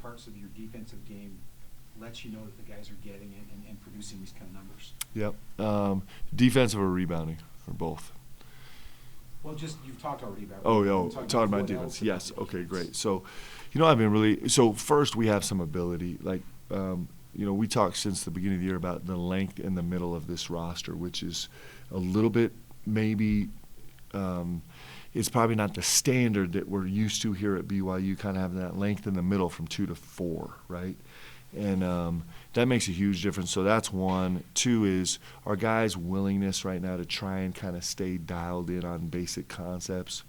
parts of your defensive game lets you know that the guys are getting it and producing these kind of numbers? Yep. Defensive or rebounding, or both? Well, just you've talked already about. Talking about defense. Yes. Okay, great. So, I've been really. So first, we have some ability. Like, we talked since the beginning of the year about the length in the middle of this roster, which is a little bit maybe. It's probably not the standard that we're used to here at BYU, kind of having that length in the middle from 2 to 4, right? And that makes a huge difference. So that's one. Two is our guys' willingness right now to try and kind of stay dialed in on basic concepts.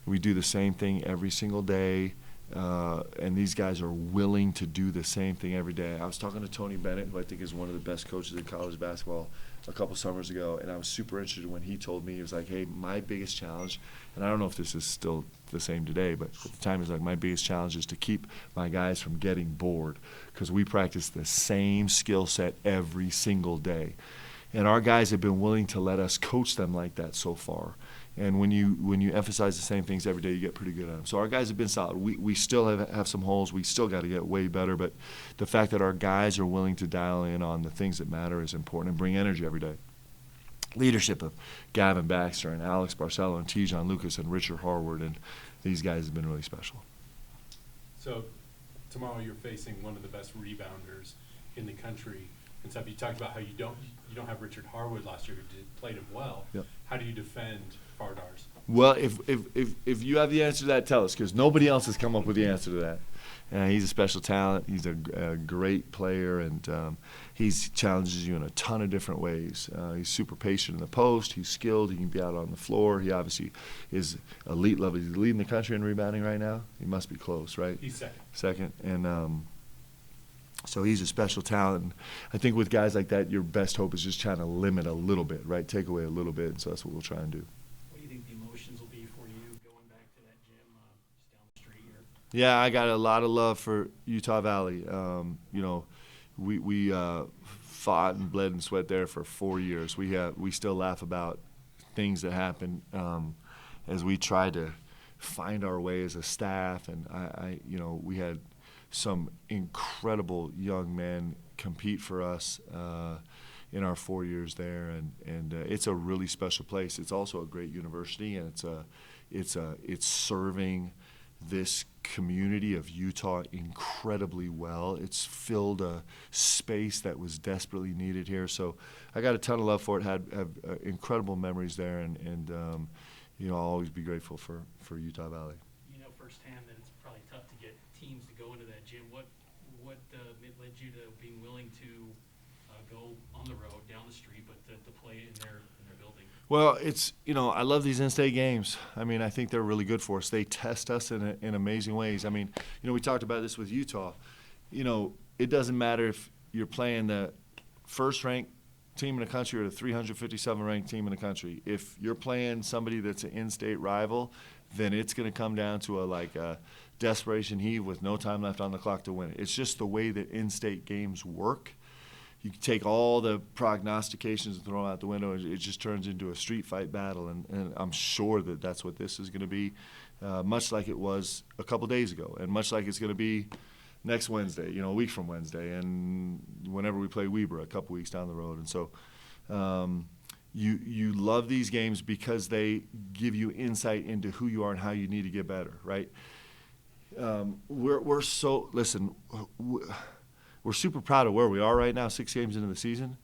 We do the same thing every single day, and these guys are willing to do the same thing every day. I was talking to Tony Bennett, who I think is one of the best coaches in college basketball, a couple summers ago, and I was super interested when he told me, he was like, hey, my biggest challenge, and I don't know if this is still the same today, but at the time he was like, my biggest challenge is to keep my guys from getting bored, because we practice the same skill set every single day. And our guys have been willing to let us coach them like that so far. And when you emphasize the same things every day, you get pretty good at them. So our guys have been solid. We still have some holes. We still got to get way better. But the fact that our guys are willing to dial in on the things that matter is important and bring energy every day. Leadership of Gavin Baxter and Alex Barcelo and Tijon Lucas and Richard Harward, and these guys have been really special. So tomorrow you're facing one of the best rebounders in the country. And so you talked about how you don't have Richard Harwood last year, who played him well. Yep. How do you defend Fardars? Well, if you have the answer to that, tell us, because nobody else has come up with the answer to that. He's a special talent. He's a great player, and he challenges you in a ton of different ways. He's super patient in the post. He's skilled. He can be out on the floor. He obviously is elite level. He's leading the country in rebounding right now. He must be close, right? He's second. Second, and so he's a special talent. And I think with guys like that, your best hope is just trying to limit a little bit, right? Take away a little bit, and so that's what we'll try and do. What do you think the emotions will be for you going back to that gym just down the street here? Yeah, I got a lot of love for Utah Valley. We fought and bled and sweat there for 4 years. We still laugh about things that happened as we tried to find our way as a staff, and we had some incredible young men compete for us in our 4 years there, and it's a really special place. It's also a great university, and it's serving this community of Utah incredibly well. It's filled a space that was desperately needed here. So I got a ton of love for it. Have incredible memories there, and I'll always be grateful for Utah Valley. You know firsthand that it's probably tough to get teams to go into that gym. What led you to being willing to go on the road, down the street, but to play in their building? Well, it's I love these in-state games. I mean, I think they're really good for us. They test us in amazing ways. I mean, we talked about this with Utah. It doesn't matter if you're playing the first-ranked team in the country or the 357-ranked team in the country. If you're playing somebody that's an in-state rival, then it's going to come down to a desperation heave with no time left on the clock to win it. It's just the way that in-state games work. You can take all the prognostications and throw them out the window, and it just turns into a street fight battle, and I'm sure that that's what this is going to be, much like it was a couple days ago, and much like it's going to be next Wednesday, a week from Wednesday, and whenever we play Weber a couple weeks down the road. And so you love these games because they give you insight into who you are and how you need to get better, right? We're super proud of where we are right now, 6 games into the season,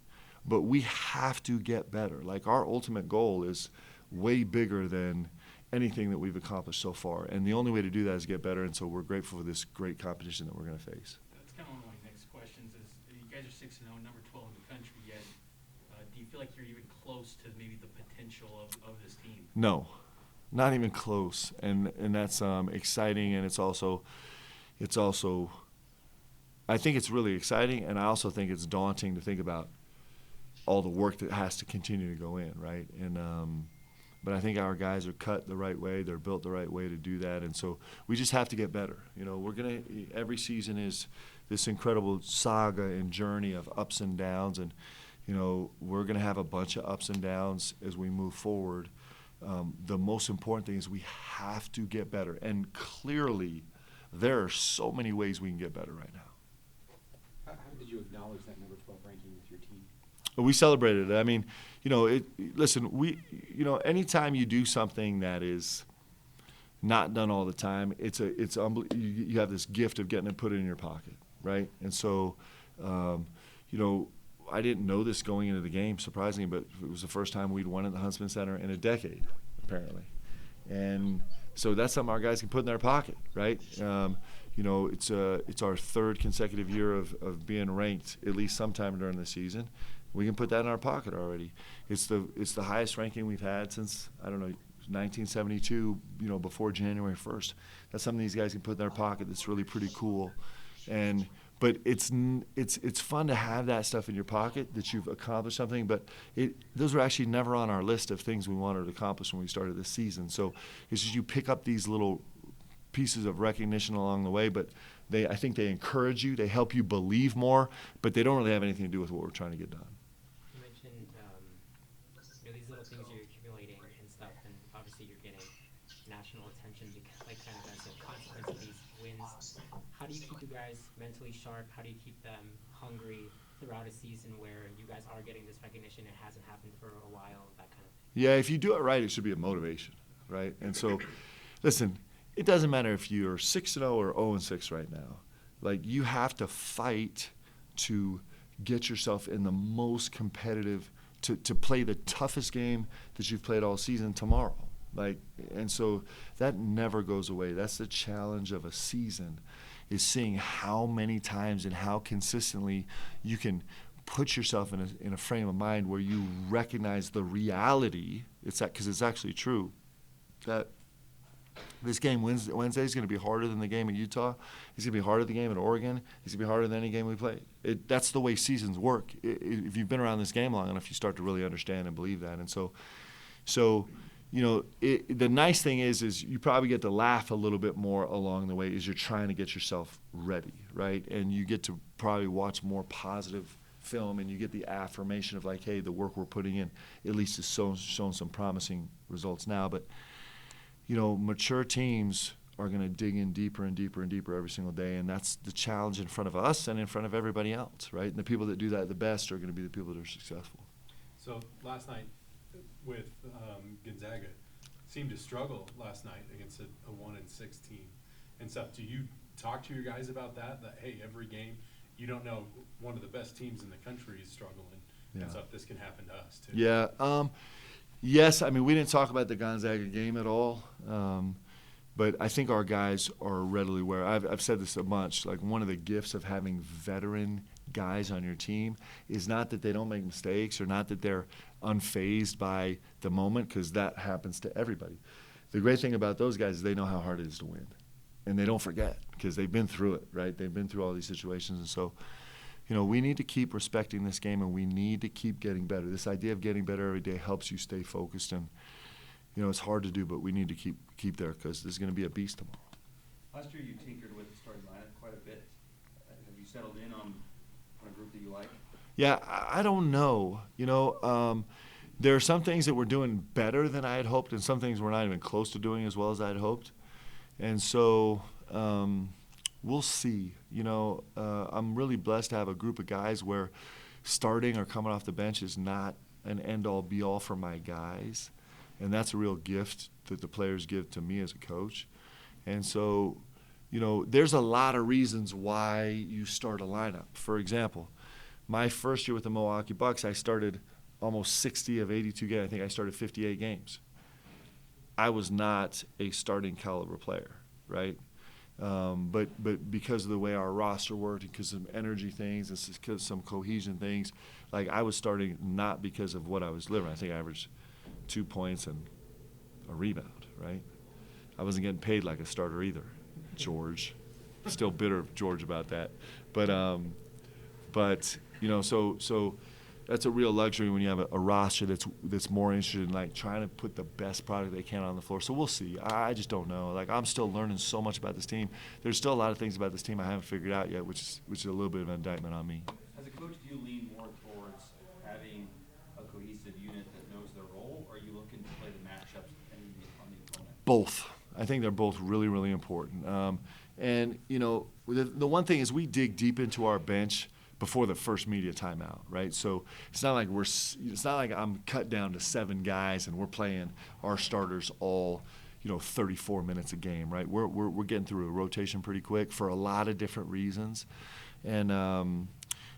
but we have to get better. Like, our ultimate goal is way bigger than anything that we've accomplished so far, and the only way to do that is get better, and so we're grateful for this great competition that we're going to face. That's kind of one of my next questions is, you guys are 6-0, number 12 in the country yet. Do you feel like you're even close to maybe the potential of this team? No, not even close, and that's exciting, and it's also I think it's really exciting, and I also think it's daunting to think about all the work that has to continue to go in, right? And but I think our guys are cut the right way. They're built the right way to do that, and so we just have to get better. Every season is this incredible saga and journey of ups and downs, and we're gonna have a bunch of ups and downs as we move forward. The most important thing is we have to get better, and clearly there are so many ways we can get better right now. How did you acknowledge that number 12 ranking with your team? We celebrated it. I mean, listen, anytime you do something that is not done all the time, you have this gift of getting it put in your pocket, right? And so, I didn't know this going into the game, surprisingly, but it was the first time we'd won at the Huntsman Center in a decade, apparently. And so that's something our guys can put in their pocket, right? It's our third consecutive year of being ranked at least sometime during the season. We can put that in our pocket already. It's the highest ranking we've had since, 1972, before January 1st. That's something these guys can put in their pocket that's really pretty cool. But it's fun to have that stuff in your pocket, that you've accomplished something, but those were actually never on our list of things we wanted to accomplish when we started this season. So it's just you pick up these little pieces of recognition along the way, but I think they encourage you, they help you believe more, but they don't really have anything to do with what we're trying to get done. You mentioned these little things you're accumulating and stuff, and obviously you're getting national attention because, kind of as a consequence of these wins. How do you keep you guys mentally sharp? How do you keep them hungry throughout a season where you guys are getting this recognition? It hasn't happened for a while, that kind of thing. Yeah, if you do it right, it should be a motivation, right? And so, listen, it doesn't matter if you're 6-0 or 0-6 right now. Like, you have to fight to get yourself in the most competitive, to play the toughest game that you've played all season tomorrow. And so that never goes away. That's the challenge of a season, is seeing how many times and how consistently you can put yourself in a frame of mind where you recognize the reality. Because it's actually true that this game Wednesday is going to be harder than the game at Utah. It's going to be harder than the game at Oregon. It's going to be harder than any game we played. That's the way seasons work. If you've been around this game long enough, you start to really understand and believe that. And so the nice thing is you probably get to laugh a little bit more along the way as you're trying to get yourself ready, right? And you get to probably watch more positive film, and you get the affirmation of hey, the work we're putting in at least is shown some promising results now. But mature teams are going to dig in deeper and deeper and deeper every single day, and that's the challenge in front of us and in front of everybody else, right? And the people that do that the best are going to be the people that are successful. So last night with Gonzaga, seemed to struggle last night against a 1-6 team and stuff. Do you talk to your guys about that hey, every game, you don't know, one of the best teams in the country is struggling, and stuff, this can happen to us too? Yeah. Yes, we didn't talk about the Gonzaga game at all, but I think our guys are readily aware. I've said this a bunch. One of the gifts of having veteran guys on your team is not that they don't make mistakes or not that they're unfazed by the moment, because that happens to everybody. The great thing about those guys is they know how hard it is to win, and they don't forget because they've been through it, right? They've been through all these situations, and so we need to keep respecting this game, and we need to keep getting better. This idea of getting better every day helps you stay focused, and it's hard to do, but we need to keep there because there's going to be a beast tomorrow. Last year you tinkered with the starting lineup quite a bit. Have you settled in on a group that you like? Yeah, I don't know. There are some things that we're doing better than I had hoped, and some things we're not even close to doing as well as I had hoped. And so we'll see. I'm really blessed to have a group of guys where starting or coming off the bench is not an end-all, be-all for my guys. And that's a real gift that the players give to me as a coach. And so, there's a lot of reasons why you start a lineup. For example, my first year with the Milwaukee Bucks, I started almost 60 of 82 games. I think I started 58 games. I was not a starting caliber player, right? But because of the way our roster worked, because of some energy things, and because of some cohesion things, I was starting not because of what I was delivering. I think I averaged 2 points and a rebound, right? I wasn't getting paid like a starter either, George. Still bitter of George about that. But so that's a real luxury when you have a roster that's more interested in trying to put the best product they can on the floor. So we'll see. I just don't know. I'm still learning so much about this team. There's still a lot of things about this team I haven't figured out yet, which is a little bit of an indictment on me. As a coach, do you lean more towards having a cohesive unit that knows their role, or are you looking to play the matchups on the opponent? Both. I think they're both really, really important. And, the one thing is we dig deep into our bench before the first media timeout, right? So it's not like I'm cut down to 7 guys and we're playing our starters all, 34 minutes a game, right? We're getting through a rotation pretty quick for a lot of different reasons. And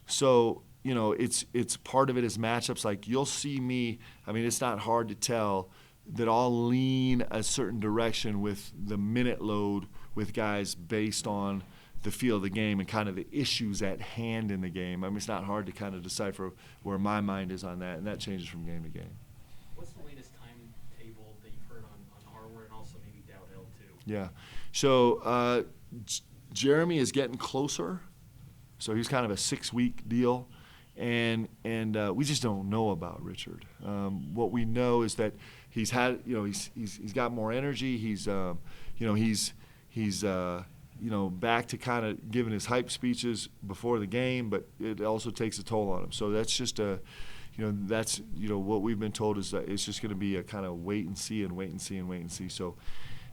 so, it's part of it is matchups. Like you'll see me, it's not hard to tell that I'll lean a certain direction with the minute load with guys based on the feel of the game and kind of the issues at hand in the game. It's not hard to kind of decipher where my mind is on that, and that changes from game to game. What's the latest timetable that you've heard on Harvard and also maybe Dowdell too? Yeah. So Jeremy is getting closer. So he's kind of a 6-week deal. And we just don't know about Richard. What we know is that he's had, he's got more energy. He's back to kind of giving his hype speeches before the game, but it also takes a toll on him. So that's just what we've been told is that it's just going to be a kind of wait and see and wait and see and wait and see. So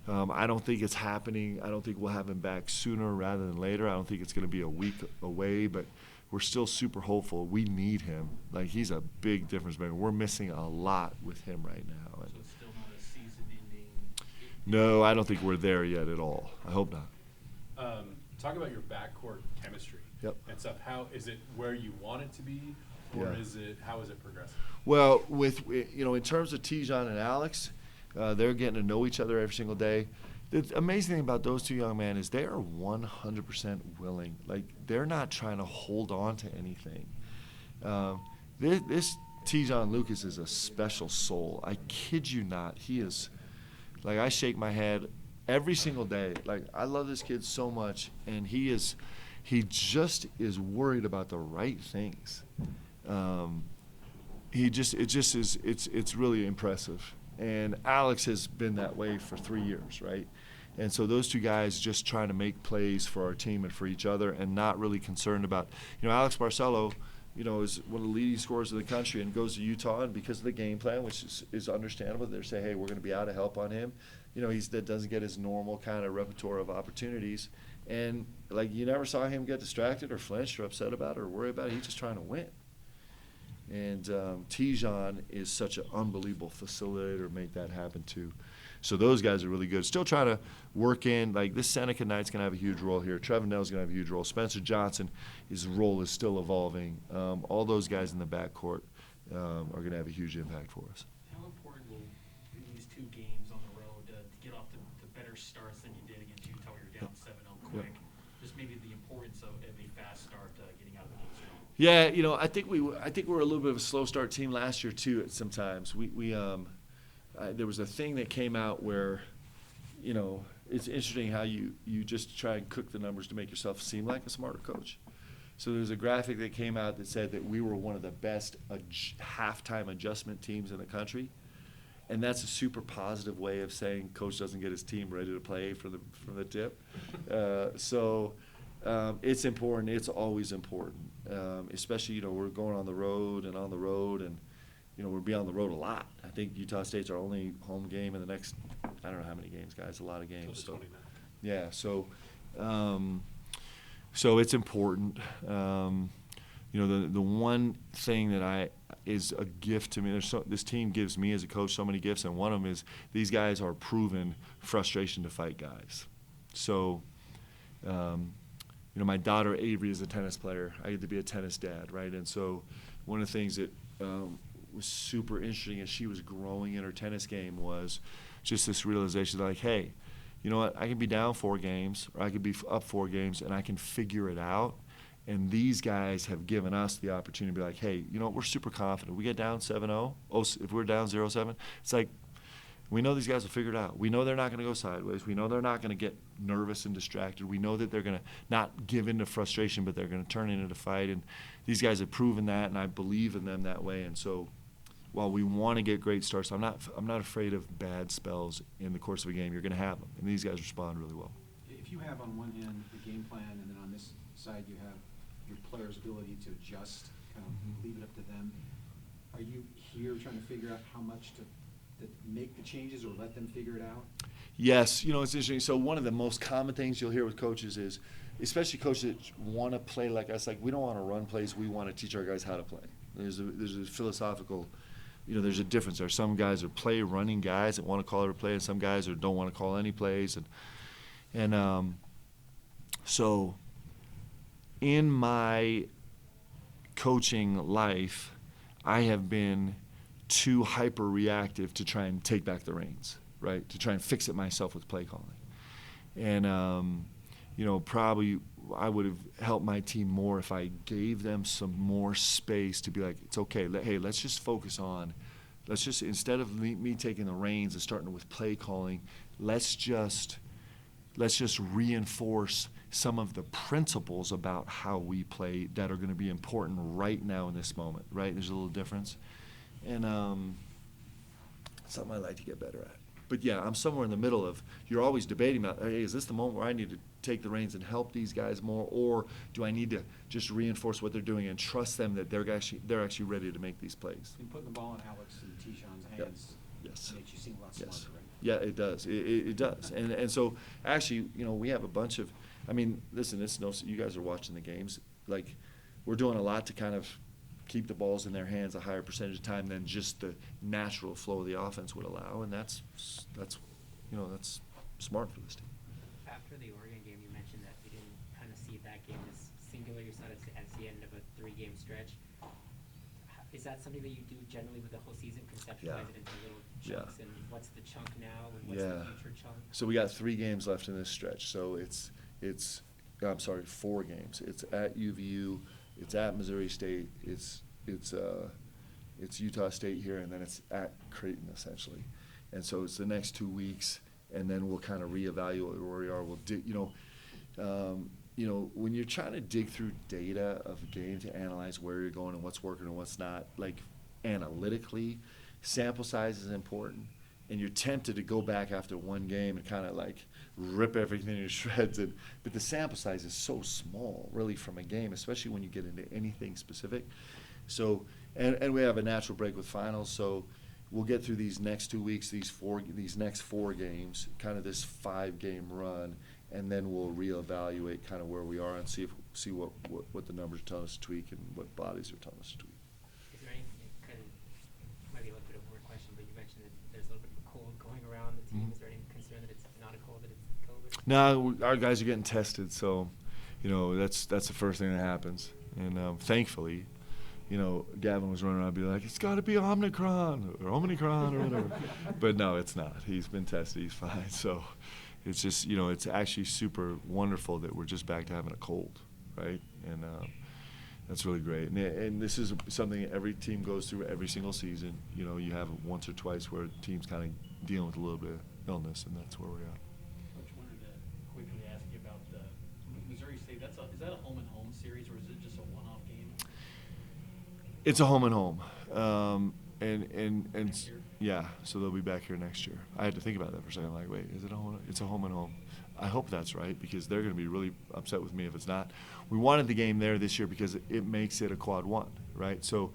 I don't think it's happening. I don't think we'll have him back sooner rather than later. I don't think it's going to be a week away, but we're still super hopeful. We need him. Like, he's a big difference maker. We're missing a lot with him right now. So it's still not a season-ending? No, I don't think we're there yet at all. I hope not. Talk about your backcourt chemistry. Yep. And stuff. How is it where you want it to be, or Yeah. how is it progressing? Well, in terms of Tijon and Alex, they're getting to know each other every single day. The amazing thing about those two young men is they are 100% willing. Like, they're not trying to hold on to anything. This Tijon Lucas is a special soul. I kid you not. He is, like, I shake my head every single day. Like, I love this kid so much, and he just is worried about the right things. It's really impressive. And Alex has been that way for 3 years, right? And so those two guys just trying to make plays for our team and for each other and not really concerned about, Alex Barcelo, is one of the leading scorers in the country and goes to Utah, and because of the game plan, which is understandable, they say, hey, we're going to be out to help on him. That doesn't get his normal kind of repertoire of opportunities. And, like, you never saw him get distracted or flinched or upset about it or worry about it. He's just trying to win. And Tijon is such an unbelievable facilitator to make that happen too. So those guys are really good. Still trying to work in, like, this Seneca Knight's going to have a huge role here. Trevin Nell's going to have a huge role. Spencer Johnson, his role is still evolving. All those guys in the backcourt are going to have a huge impact for us. How important will these 2 games on the road to get off to better starts than you did against Utah where you're down 7-0 quick? Yep. Just maybe the importance of a fast start getting out of the gate strong. Yeah, I think we were a little bit of a slow start team last year too. Sometimes there was a thing that came out where, it's interesting how you just try and cook the numbers to make yourself seem like a smarter coach. So there's a graphic that came out that said that we were one of the best halftime adjustment teams in the country, and that's a super positive way of saying coach doesn't get his team ready to play from the tip. It's important. It's always important, especially we're going on the road, and we'll be on the road a lot. I think Utah State's our only home game in the next, I don't know how many games, guys, a lot of games. So, yeah, so it's important. The one thing that is a gift to me, this team gives me as a coach so many gifts, and one of them is these guys are proven frustration to fight guys. So, my daughter Avery is a tennis player. I get to be a tennis dad, right? And so one of the things that was super interesting as she was growing in her tennis game was just this realization that, like, hey, you know what, I can be down 4 games or I could be up 4 games and I can figure it out. And these guys have given us the opportunity to be like, hey, we're super confident. We get down 7-0, if we're down 0-7, it's like, we know these guys will figure it out. We know they're not going to go sideways. We know they're not going to get nervous and distracted. We know that they're going to not give in to frustration, but they're going to turn it into a fight. And these guys have proven that, and I believe in them that way. And so while we want to get great starts, I'm not afraid of bad spells in the course of a game. You're going to have them, and these guys respond really well. If you have on one hand the game plan, and then on this side you have your players' ability to adjust, kind of leave it up to them, are you here trying to figure out how much to make the changes or let them figure it out? Yes, you know, it's interesting. So one of the most common things you'll hear with coaches is, especially coaches that want to play like us, like we don't want to run plays, we want to teach our guys how to play. There's a philosophical, you know, there's a difference there. Some guys are play running guys that want to call every play, and some guys don't want to call any plays. So in my coaching life, I have been too hyper reactive to try and take back the reins, right? To try and fix it myself with play calling. And, you know, probably I would have helped my team more if I gave them some more space to be like, it's okay, hey, let's just focus on, instead of me taking the reins and starting with play calling, let's just reinforce some of the principles about how we play that are going to be important right now in this moment, right? There's a little difference. And something I like to get better at. But yeah, I'm somewhere in the middle of, you're always debating about, hey, is this the moment where I need to take the reins and help these guys more, or do I need to just reinforce what they're doing and trust them that they're actually ready to make these plays? And putting the ball in Alex and Tyshawn's hands Yes. makes you seem a lot Yes. smarter, right? Yeah, it does. It does. And so actually, you know, we have a bunch of, I mean, listen, you guys are watching the games. Like, we're doing a lot to kind of keep the balls in their hands a higher percentage of time than just the natural flow of the offense would allow, and that's smart for this team. After the Oregon game, you mentioned that you didn't kind of see that game as singular. You saw it as the end of a 3-game stretch. Is that something that you do generally with the whole season, conceptualize it into little chunks? And what's the chunk now, and what's the future chunk? So we got 3 games left in this stretch. So it's 4 games. It's at UVU, it's at Missouri State, it's Utah State here, and then it's at Creighton essentially. And so it's the next 2 weeks, and then we'll kind of reevaluate where we are. We'll when you're trying to dig through data of a game to analyze where you're going and what's working and what's not, like analytically, sample size is important. And you're tempted to go back after one game and kind of like rip everything to shreds. But the sample size is so small, really, from a game, especially when you get into anything specific. So, and we have a natural break with finals, so we'll get through these next 2 weeks, these next 4 games, kind of this 5-game run, and then we'll reevaluate kind of where we are and see what the numbers are telling us to tweak and what bodies are telling us to tweak. Is there anything, kind of, might be a little bit of a weird question, but you mentioned that there's a little bit of a cold going around the team. Mhm. Is there any concern that it's not a cold, that it's COVID? No, our guys are getting tested, so that's the first thing that happens. And thankfully, Gavin was running around and be like, it's got to be Omicron or whatever. But no, it's not. He's been tested. He's fine. So it's just, it's actually super wonderful that we're just back to having a cold, right? And that's really great. And this is something every team goes through every single season. You have it once or twice where teams kind of dealing with a little bit of illness, and that's where we're at. Coach, wanted to quickly ask you about the Missouri State. Is that a home and home series, or is it just a one-off game? It's a home and home. And Next year? yeah, so they'll be back here next year. I had to think about that for a second. Like, wait, is it a home? It's a home and home. I hope that's right, because they're going to be really upset with me if it's not. We wanted the game there this year because it makes it a quad 1, right? So,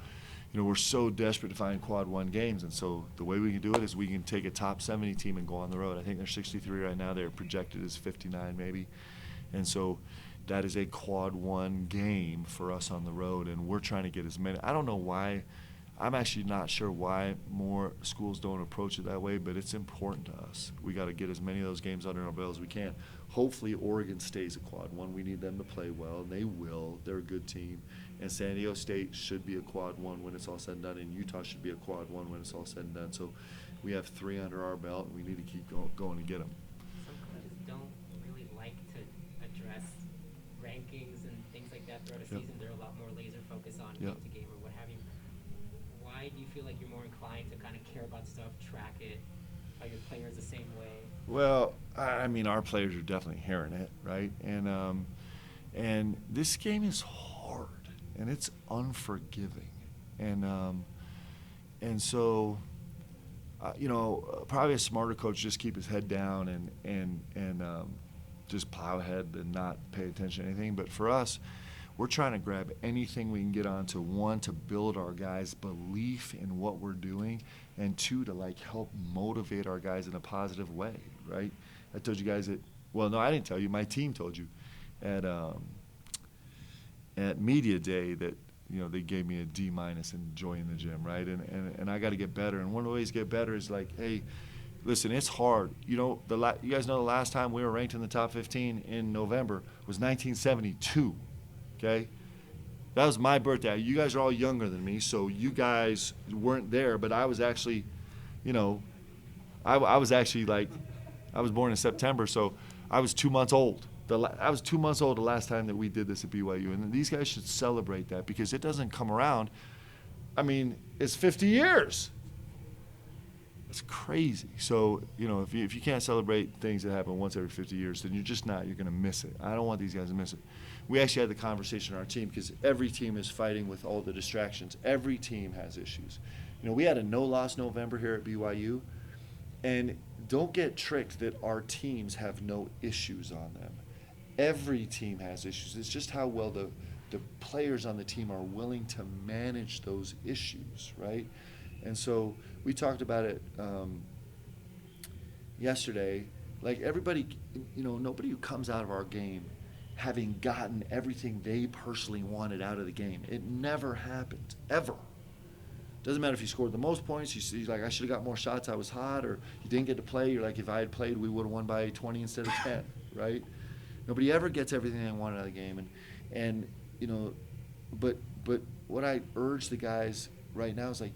we're so desperate to find quad 1 games, and so the way we can do it is we can take a top 70 team and go on the road. I think they're 63 right now. They're projected as 59 maybe, and so that is a quad 1 game for us on the road, and we're trying to get as many. I don't know why. I'm actually not sure why more schools don't approach it that way, but it's important to us. We got to get as many of those games under our belt as we can. Hopefully Oregon stays a quad 1. We need them to play well, and they will. They're a good team. And San Diego State should be a quad 1 when it's all said and done, and Utah should be a quad 1 when it's all said and done. So we have 3 under our belt, and we need to keep going to get them. Some coaches don't really like to address rankings and things like that throughout a Yep. season. They're a lot more laser focused on Yep. game to game or what have you. Why do you feel like you're more inclined to kind of care about stuff, track it? Are your players the same way? Well, I mean, our players are definitely hearing it, right? And this game is hard, and it's unforgiving, and so, probably a smarter coach just keep his head down and just plow ahead and not pay attention to anything. But for us, we're trying to grab anything we can get onto, one, to build our guys' belief in what we're doing, and two, to like help motivate our guys in a positive way, right? I told you guys that, well, no, I didn't tell you, my team told you at media day that, you know, they gave me a D- in joy in the gym, right? And I got to get better. And one of the ways to get better is like, hey, listen, it's hard. You know, you guys know the last time we were ranked in the top 15 in November was 1972, okay? That was my birthday. You guys are all younger than me, so you guys weren't there, but I was actually, you know, I was actually like, I was born in September, so I was 2 months old. I was 2 months old the last time that we did this at BYU, and these guys should celebrate that because it doesn't come around. I mean, it's 50 years. It's crazy. So, you know, if you can't celebrate things that happen once every 50 years, then you're just not. You're going to miss it. I don't want these guys to miss it. We actually had the conversation on our team because every team is fighting with all the distractions. Every team has issues. You know, we had a no-loss November here at BYU, and don't get tricked that our teams have no issues on them. Every team has issues. It's just how well the players on the team are willing to manage those issues, right? And so we talked about it yesterday. Like everybody, you know, nobody who comes out of our game having gotten everything they personally wanted out of the game. It never happened, ever. Doesn't matter if you scored the most points, you're like, I should have got more shots, I was hot, or you didn't get to play, you're like, if I had played, we would have won by 20 instead of 10, right? Nobody ever gets everything they want out of the game. And you know, but what I urge the guys right now is like,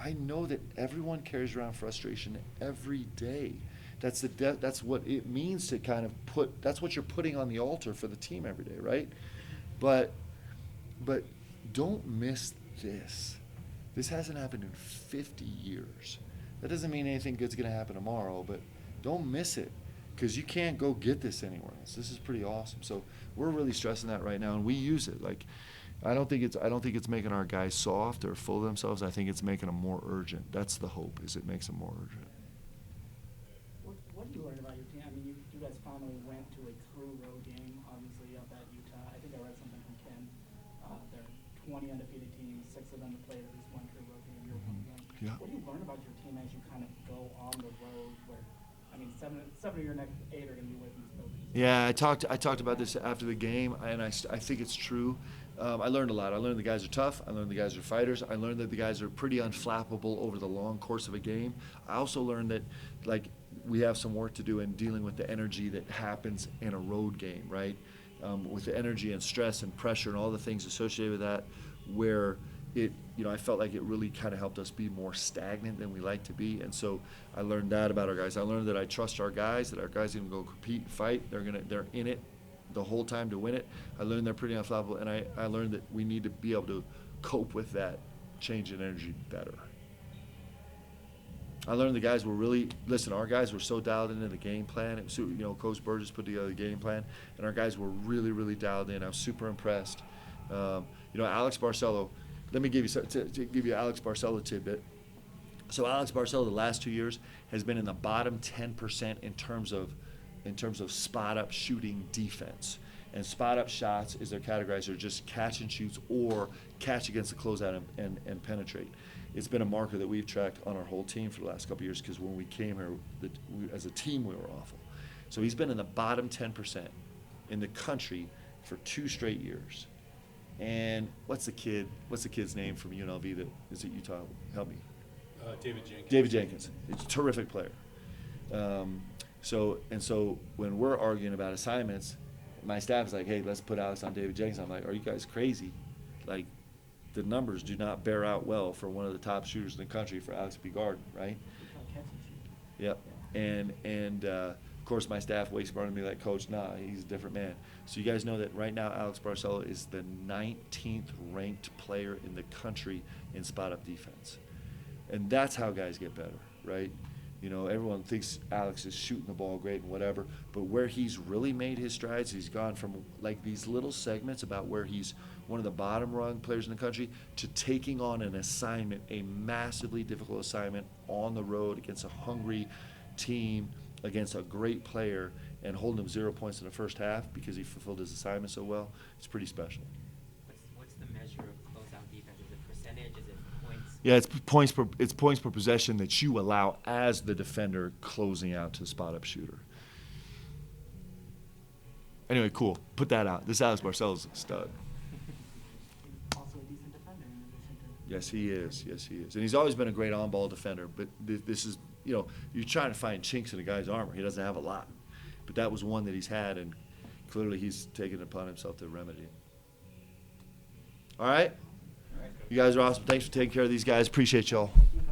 I know that everyone carries around frustration every day. That's what it means to kind of that's what you're putting on the altar for the team every day, right? But don't miss this. This hasn't happened in 50 years. That doesn't mean anything good's going to happen tomorrow, but don't miss it because you can't go get this anywhere else. This is pretty awesome. So we're really stressing that right now, and we use it. Like, I don't think it's making our guys soft or full of themselves. I think it's making them more urgent. That's the hope, is it makes them more urgent. What do you learn about your team? I mean, you guys finally went to a true road game, obviously, up at Utah. I think I read something from Ken. They're 20 undefeated teams, 6 of them have played at least one true road game. You're one of them. Yeah. What do you learn about your team as you kind of go on the road where, I mean, seven of your next 8 are going to be away from these buildings? Yeah, I talked about this after the game, and I think it's true. I learned a lot. I learned the guys are tough. I learned the guys are fighters. I learned that the guys are pretty unflappable over the long course of a game. I also learned that, like, we have some work to do in dealing with the energy that happens in a road game, right? With the energy and stress and pressure and all the things associated with that, where it, you know, I felt like it really kind of helped us be more stagnant than we like to be. And so I learned that about our guys. I learned that I trust our guys, that our guys can go compete and fight. They're in it the whole time to win it. I learned they're pretty unflappable, and I learned that we need to be able to cope with that change in energy better. I learned the guys were really, listen, our guys were so dialed into the game plan. It was, you know, Coach Burgess put together the game plan, and our guys were really, really dialed in. I was super impressed. You know, Alex Barcelo, let me give you to give you Alex Barcelo tidbit. So Alex Barcelo the last 2 years has been in the bottom 10% in terms of spot up shooting defense. And spot up shots is their categorized are just catch and shoots or catch against the closeout and penetrate. It's been a marker that we've tracked on our whole team for the last couple of years because when we came here as a team we were awful. So he's been in the bottom 10% in the country for 2 straight years. And what's the kid's name from UNLV that is at Utah? Help me. David Jenkins. David Jenkins. He's a terrific player. So when we're arguing about assignments, my staff is like, hey, let's put Alex on David Jenkins. I'm like, are you guys crazy? Like, the numbers do not bear out well for one of the top shooters in the country for Alex to be guarding, right? Yep. And of course, my staff way smarter than me, like, Coach, nah, he's a different man. So you guys know that right now Alex Barcelo is the 19th ranked player in the country in spot-up defense. And that's how guys get better, right? You know, everyone thinks Alex is shooting the ball great and whatever, but where he's really made his strides, he's gone from like these little segments about where he's one of the bottom rung players in the country to taking on an assignment, a massively difficult assignment on the road against a hungry team, against a great player, and holding him 0 points in the first half because he fulfilled his assignment so well. It's pretty special. Yeah, it's points per possession that you allow as the defender closing out to the spot up shooter. Anyway, cool. Put that out. This Alex Barcelo's a stud. Also a decent defender in addition to. Yes, he is. Yes, he is. And he's always been a great on-ball defender. But this is, you're trying to find chinks in a guy's armor. He doesn't have a lot. But that was one that he's had, and clearly he's taken it upon himself to remedy it. All right? You guys are awesome. Thanks for taking care of these guys. Appreciate y'all. Thank you.